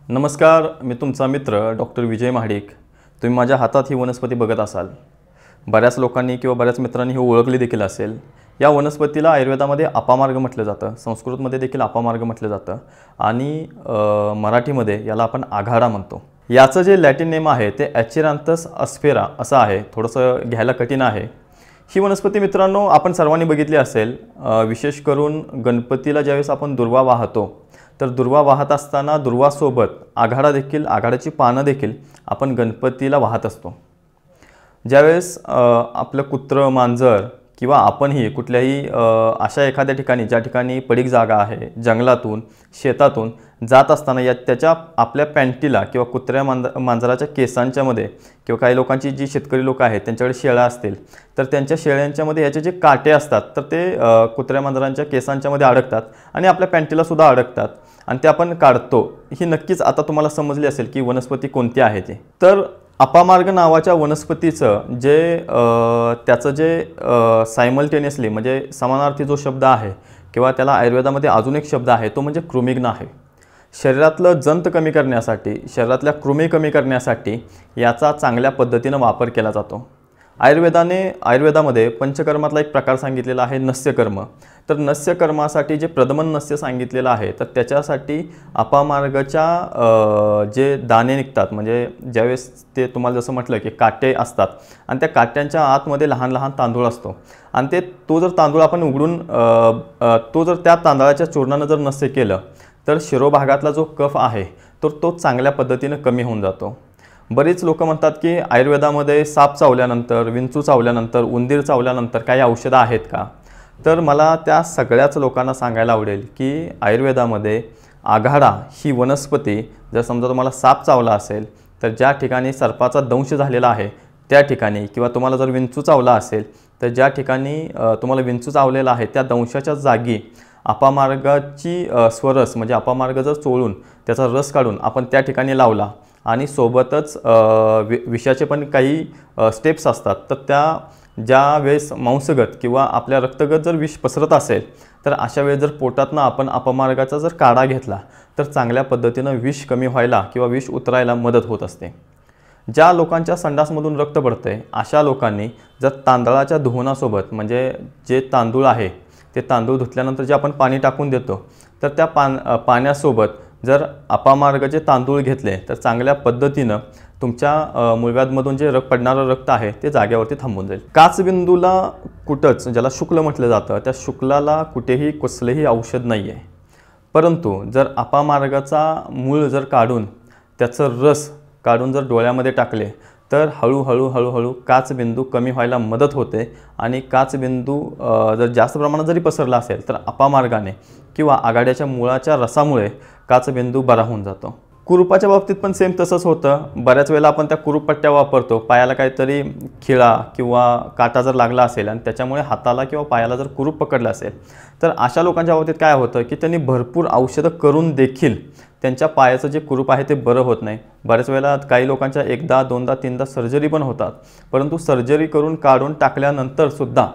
नमस्कार, मी तुमचा मित्र डॉक्टर विजय महाडिक। तुम्ही माझ्या हातात ही वनस्पती बघत असाल। बऱ्याच लोकांनी किंवा बऱ्याच मित्रांनी ही ओळखली देखील असेल। या वनस्पतीला आयुर्वेदामध्ये अपामार्ग म्हटलं जातं, संस्कृतमध्ये देखील अपामार्ग म्हटलं जातं आणि मराठीमध्ये याला आपण आघाडा म्हणतो। याचं जे लॅटिन नेम आहे ते ॲचिरांथस अस्फेरा असं आहे। थोडंसं घ्यायला कठीण आहे। ही वनस्पती मित्रांनो आपण सर्वांनी बघितली असेल। विशेष करून गणपतीला ज्यावेळेस आपण दुर्वा वाहतो तर दुर्वा वाहत असताना दुर्वासोबत आघाडाची पानं देखील आपण गणपतीला वाहत असतो। ज्यावेळेस आपलं कुत्र मांजर किंवा आपणही कुठल्याही अशा एखाद्या ठिकाणी ज्या ठिकाणी पडीक जागा आहे, जंगलातून शेतातून जात असताना त्याच्या आपल्या पॅन्टीला किंवा कुत्र्या मांजराच्या केसांच्या मध्ये किंवा काही लोकांची जी शेतकरी लोक आहेत त्यांच्याकडे शेळ्या असतील तर त्यांच्या शेळ्यांच्या मध्ये याचे जे काटे असतात तर ते कुत्र्या मांजरांच्या केसांच्या मध्ये अडकतात आणि आपल्या पॅन्टीला सुद्धा अडकतात आणि ते आपण काढतो। ही नक्कीच आता तुम्हाला समजली असेल की वनस्पती कोणती आहे ती। तर अपामार्ग नावाच्या वनस्पतीचं त्याचं जे सायमल्टेनियसली म्हणजे समानार्थी जो शब्द आहे किंवा त्याला आयुर्वेदामध्ये अजून एक शब्द आहे तो म्हणजे कृमिघ्न आहे। शरीरातलं जंत कमी करण्यासाठी, शरीरातल्या कृमी कमी करण्यासाठी याचा चांगल्या पद्धतीने वापर केला जातो। आयुर्वेदामध्ये पंचकर्मातला एक प्रकार सांगितलेला आहे नस्यकर्म। तर नस्यकर्मासाठी जे प्रदमन नस्य सांगितलेलं आहे तर त्याच्यासाठी अपामार्गाच्या जे दाणे निघतात म्हणजे ज्यावेळेस ते तुम्हाला जसं म्हटलं की काटे असतात आणि त्या काट्यांच्या आतमध्ये लहान लहान तांदूळ असतो आणि तो जर तांदूळ आपण उघडून त्या तांदळाच्या चूर्णानं जर नस्य केलं तर शिरोभागातला जो कफ आहे तर तो चांगल्या पद्धतीने कमी होऊन जातो। बरेच लोक म्हणतात की आयुर्वेदामध्ये साप चावल्यानंतर, विंचू चावल्यानंतर, उंदीर चावल्यानंतर काही औषधं आहेत का? तर मला त्या सगळ्याच लोकांना सांगायला आवडेल की आयुर्वेदामध्ये आघाडा ही वनस्पती जर समजा तुम्हाला साप चावला असेल तर ज्या ठिकाणी सर्पाचा दंश झालेला आहे त्या ठिकाणी किंवा तुम्हाला जर विंचू चावला असेल तर ज्या ठिकाणी तुम्हाला विंचू चावलेला आहे त्या दंशाच्या जागी अपामार्गाची स्वरस म्हणजे अपामार्ग जर चोळून त्याचा रस काढून आपण त्या ठिकाणी लावला आणि सोबतच विषाचे पण काही स्टेप्स असतात तर त्या ज्या वेळेस मांसगत किंवा आपल्या रक्तगत जर विष पसरत असेल तर अशा वेळेस जर पोटातनं आपण अपमार्गाचा जर काढा घेतला तर चांगल्या पद्धतीनं विष कमी व्हायला किंवा विष उतरायला मदत होत असते। ज्या लोकांच्या संडासमधून रक्त पडते अशा लोकांनी जर तांदळाच्या धुवनासोबत म्हणजे जे तांदूळ आहे ते तांदूळ धुतल्यानंतर जे आपण पाणी टाकून देतो तर त्या पाण्यासोबत जर अपामार्गाचे तांदूळ घेतले तर चांगल्या पद्धतीनं तुमच्या मूळव्याधमधून जे पडणारं रक्त आहे ते जागेवरती थांबून जाईल। काचबिंदूला कुठंच ज्याला शुक्ल म्हटलं जातं त्या शुक्लाला कुठेही कसलेही औषध नाही आहे, परंतु जर अपामार्गाचा मूळ जर काढून त्याचं रस काढून जर डोळ्यामध्ये टाकले तर हळूहळू काचबिंदू कमी व्हायला मदत होते आणि काचबिंदू जर जास्त प्रमाणात जरी पसरला असेल तर अपामार्गाने किंवा आघाड्याच्या मुळाच्या रसामुळे काचबिंदू बरा होऊन जातो। कुरूपाच्या बाबतीत पण सेम तसंच होतं। बऱ्याच वेळेला आपण त्या कुरूप पट्ट्या वापरतो। पायाला काहीतरी खिळा किंवा काटा जर लागला असेल आणि त्याच्यामुळे हाताला किंवा पायाला जर कुरूप पकडलं असेल तर अशा लोकांच्या बाबतीत काय होतं की त्यांनी भरपूर औषधं करून देखील त्यांच्या पायाचं जे कुरूप आहे ते बरं होत नाही। बऱ्याच वेळेला काही लोकांच्या एकदा दोनदा तीनदा सर्जरी पण होतात, परंतु सर्जरी करून काढून टाकल्यानंतर सुद्धा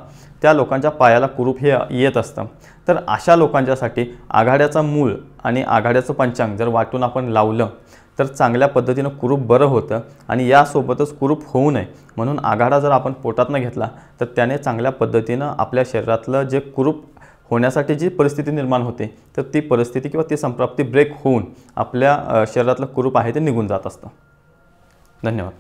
त्या लोकांच्या पायाला कुरूप हे येत असतं। तर अशा लोकांच्यासाठी आघाड्याचा मूळ आणि आघाड्याचं पंचांग जर वाटून आपण लावलं तर चांगल्या पद्धतीनं कुरूप बरं होतं आणि यासोबतच कुरूप होऊ नये म्हणून आघाडा जर आपण पोटातनं घेतला तर त्याने चांगल्या पद्धतीनं आपल्या शरीरातलं जे कुरूप होण्यासाठी जी परिस्थिती निर्माण होते तर ती परिस्थिती किंवा ती संप्राप्ती ब्रेक होऊन आपल्या शरीरातलं कुरूप आहे ते निघून जात असतं। धन्यवाद।